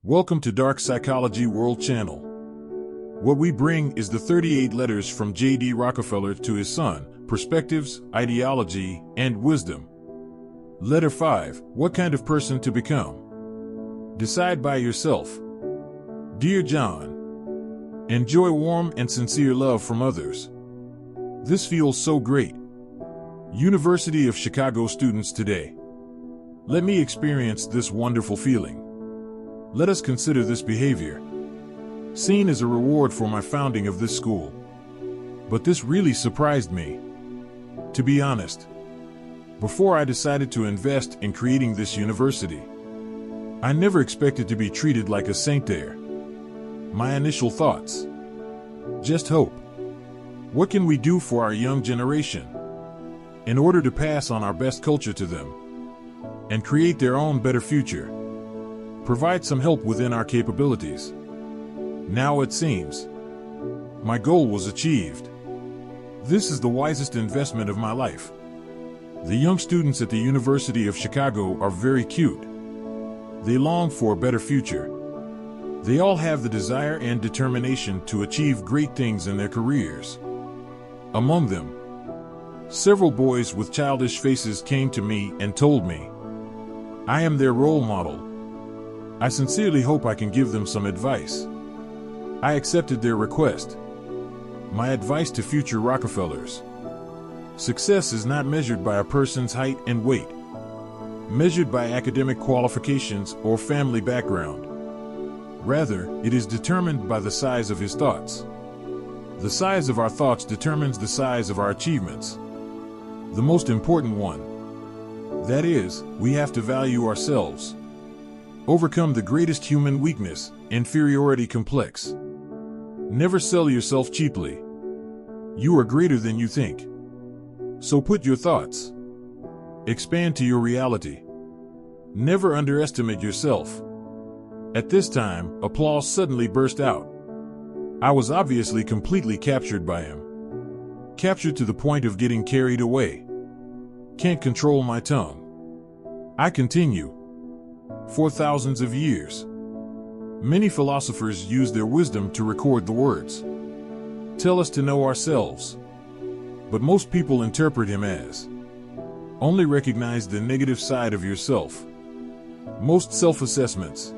Welcome to Dark Psychology World Channel. What we bring is the 38 letters from J.D. Rockefeller to his son, perspectives, ideology, and wisdom. Letter 5, what kind of person to become? Decide by yourself. Dear John, enjoy warm and sincere love from others. This feels so great. University of Chicago students today. Let me experience this wonderful feeling. Let us consider this behavior. Seen as a reward for my founding of this school. But this really surprised me. To be honest, before I decided to invest in creating this university, I never expected to be treated like a saint there. My initial thoughts. Just hope. What can we do for our young generation in order to pass on our best culture to them and create their own better future? Provide some help within our capabilities. Now it seems my goal was achieved. This is the wisest investment of my life. The young students at the University of Chicago are very cute. They long for a better future. They all have the desire and determination to achieve great things in their careers. Among them, several boys with childish faces came to me and told me I am their role model. I sincerely hope I can give them some advice. I accepted their request. My advice to future Rockefellers. Success is not measured by a person's height and weight, measured by academic qualifications or family background. Rather, it is determined by the size of his thoughts. The size of our thoughts determines the size of our achievements. The most important one. That is, we have to value ourselves. Overcome the greatest human weakness, inferiority complex. Never sell yourself cheaply. You are greater than you think. So put your thoughts. Expand to your reality. Never underestimate yourself. At this time, applause suddenly burst out. I was obviously completely captured by him. Captured to the point of getting carried away. Can't control my tongue. I continue. For thousands of years, many philosophers use their wisdom to record the words. Tell us to know ourselves. But most people interpret him as only recognize the negative side of yourself. Most self-assessments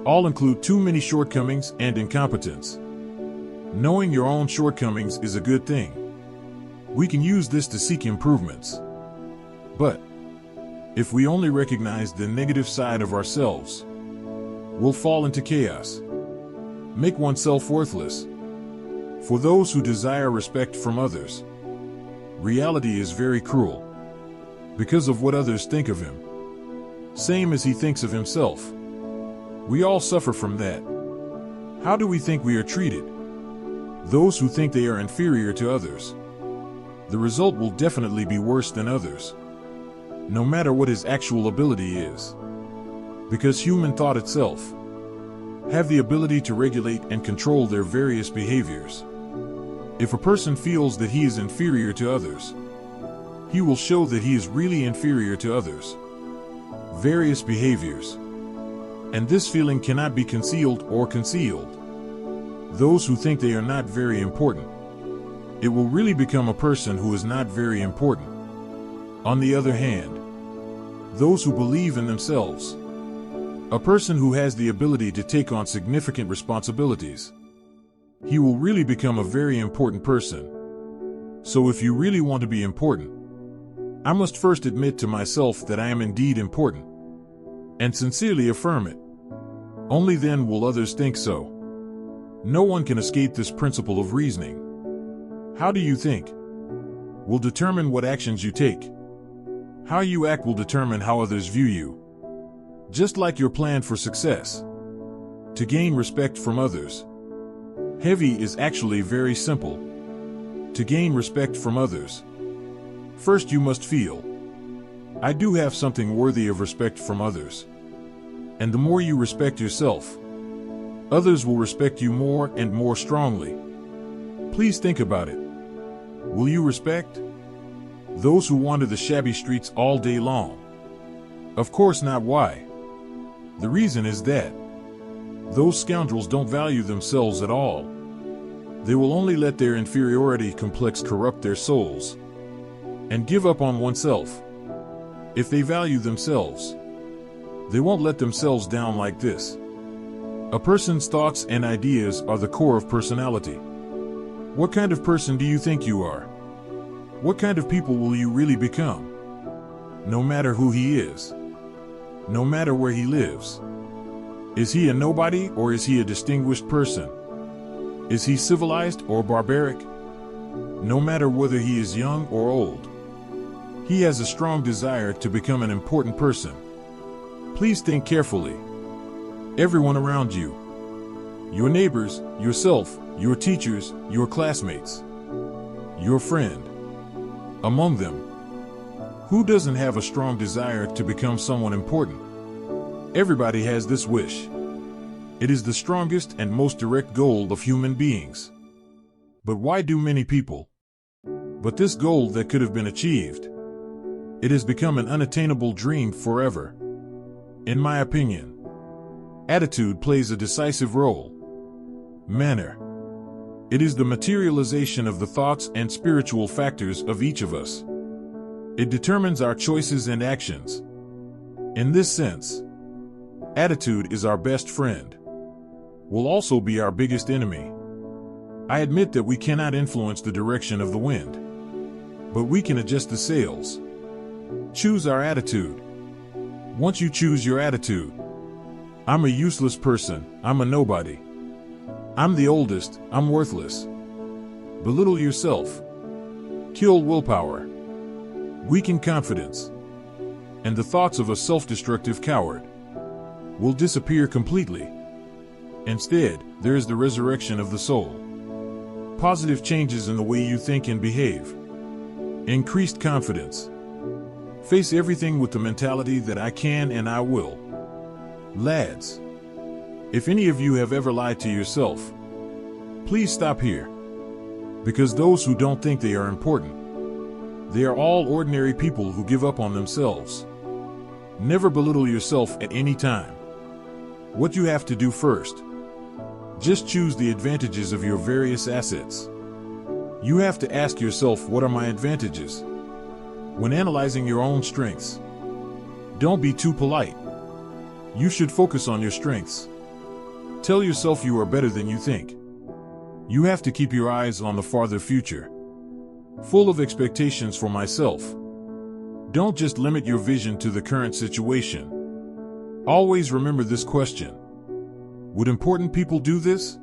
all include too many shortcomings and incompetence. Knowing your own shortcomings is a good thing. We can use this to seek improvements. But if we only recognize the negative side of ourselves, we'll fall into chaos. Make oneself worthless. For those who desire respect from others, reality is very cruel. Because of what others think of him, same as he thinks of himself. We all suffer from that. How do we think we are treated? Those who think they are inferior to others. The result will definitely be worse than others, no matter what his actual ability is. Because human thought itself have the ability to regulate and control their various behaviors. If a person feels that he is inferior to others, he will show that he is really inferior to others. Various behaviors. And this feeling cannot be concealed or concealed. Those who think they are not very important, it will really become a person who is not very important. On the other hand, those who believe in themselves, a person who has the ability to take on significant responsibilities, he will really become a very important person. So if you really want to be important, I must first admit to myself that I am indeed important, and sincerely affirm it. Only then will others think so. No one can escape this principle of reasoning. How do you think will determine what actions you take. How you act will determine how others view you. Just like your plan for success, to gain respect from others. Heavy is actually very simple. To gain respect from others, first you must feel, I do have something worthy of respect from others. And the more you respect yourself, others will respect you more and more strongly. Please think about it. Will you respect those who wander the shabby streets all day long? Of course not. Why? The reason is that Those scoundrels don't value themselves at all. They will only let their inferiority complex corrupt their souls and give up on oneself. If they value themselves, they won't let themselves down like this. A person's thoughts and ideas are the core of personality. What kind of person do you think you are? What kind of people will you really become? No matter who he is, no matter where he lives. Is he a nobody or is he a distinguished person? Is he civilized or barbaric? No matter whether he is young or old, he has a strong desire to become an important person. Please think carefully. Everyone around you, your neighbors, yourself, your teachers, your classmates, your friend, among them, who doesn't have a strong desire to become someone important? Everybody has this wish. It is the strongest and most direct goal of human beings. But why do many people? But this goal that could have been achieved, it has become an unattainable dream forever. In my opinion, attitude plays a decisive role. Manner. It is the materialization of the thoughts and spiritual factors of each of us. It determines our choices and actions. In this sense, attitude is our best friend, will also be our biggest enemy. I admit that we cannot influence the direction of the wind, but we can adjust the sails. Choose our attitude. Once you choose your attitude, I'm a useless person, I'm a nobody. I'm the oldest, I'm worthless. Belittle yourself. Kill willpower. Weaken confidence. And the thoughts of a self-destructive coward will disappear completely. Instead, there is the resurrection of the soul. Positive changes in the way you think and behave. Increased confidence. Face everything with the mentality that I can and I will. Lads, if any of you have ever lied to yourself, please stop here. Because those who don't think they are important, they are all ordinary people who give up on themselves. Never belittle yourself at any time. What you have to do first, just choose the advantages of your various assets. You have to ask yourself, what are my advantages? When analyzing your own strengths, don't be too polite. You should focus on your strengths. Tell yourself you are better than you think. You have to keep your eyes on the farther future. Full of expectations for myself. Don't just limit your vision to the current situation. Always remember this question. Would important people do this?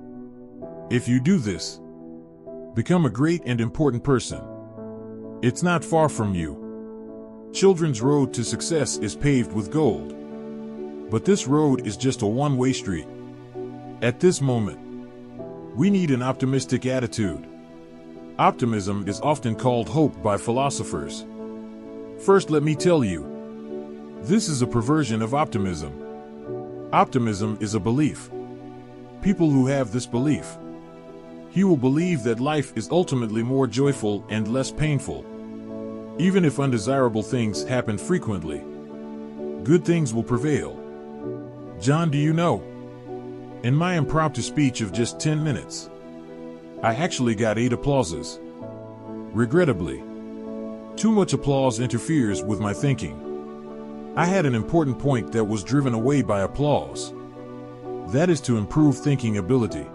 If you do this, become a great and important person. It's not far from you. Children's road to success is paved with gold. But this road is just a one-way street. At this moment, we need an optimistic attitude. Optimism is often called hope by philosophers. First, let me tell you, this is a perversion of optimism. Optimism is a belief. People who have this belief, he will believe that life is ultimately more joyful and less painful. Even if undesirable things happen frequently, good things will prevail. John, do you know? In my impromptu speech of just 10 minutes, I actually got 8 applauses. Regrettably, too much applause interferes with my thinking. I had an important point that was driven away by applause. That is to improve thinking ability.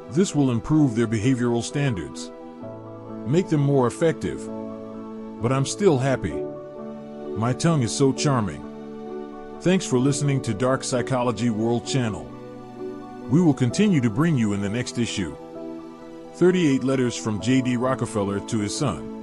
This will improve their behavioral standards, make them more effective. But I'm still happy. My tongue is so charming. Thanks for listening to Dark Psychology World Channel. We will continue to bring you in the next issue 38 letters from J.D. Rockefeller to his son.